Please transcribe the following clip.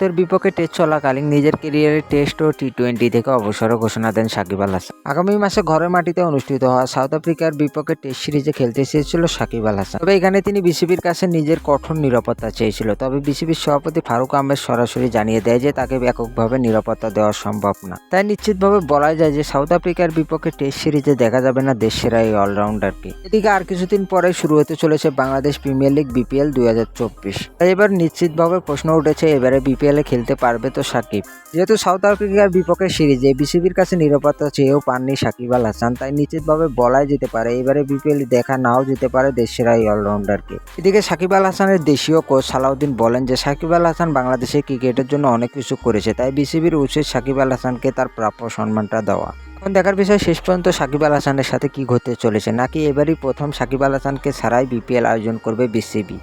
ভারতের বিপক্ষে টেস্ট চলাকালীন নিজের ক্যারিয়ারে টেস্ট ও টি-20 থেকে অবসরের ঘোষণা দেন সাকিব আল হাসান। আগামী মাসে ঘরের মাটিতে অনুষ্ঠিত হওয়া সাউথ আফ্রিকার বিপক্ষে টেস্ট সিরিজে খেলতে চেয়েছিল সাকিব আল হাসান। তবে এখানে তিনি বিসিবির কাছে নিজের কঠোর নিরাপত্তা চেয়েছিল। তবে বিসিবির সভাপতি ফারুক আহমেদ সরাসরি জানিয়ে দেয় যে তাকে এককভাবে নিরাপত্তা দেওয়া সম্ভব না। তাই নিশ্চিতভাবে বলা যায় যে সাউথ আফ্রিকার বিপক্ষে টেস্ট সিরিজে দেখা যাবে না দেশসেরা এই অলরাউন্ডারকে। এদিকে আর কিছুদিন পরে শুরু হতে চলেছে বাংলাদেশ প্রিমিয়ার লিগ বিপিএল 2024। তাই এবার নিশ্চিতভাবে প্রশ্ন উঠেছে এবারে বিপিএল এ খেলতে পারবে তো সাকিব। যেহেতু সাউথ আফ্রিকার বিপক্ষে সিরিজে বিসিবির কাছে নিরাপত্তা চেয়েও পাননি সাকিব আল হাসান, তাই নিশ্চিতভাবে বলাই যেতে পারে এবারে বিপিএল দেখা নাও যেতে পারে দেশসেরা এই অলরাউন্ডারকে। এদিকে সাকিব আল হাসানের দেশীয় কোচ সালাউদ্দিন বলেন যে সাকিব আল হাসান বাংলাদেশের ক্রিকেটের জন্য অনেক কিছু করেছে, তাই বিসিবির উচিত সাকিব আল হাসানকে তার প্রাপ্য সম্মানটা দেওয়া। এখন দেখার বিষয় শেষ পর্যন্ত সাকিব আল হাসানের সাথে কি ঘটতে চলেছে, নাকি এবারই প্রথম সাকিব আল হাসানকে ছাড়াই বিপিএল আয়োজন করবে বিসিবি।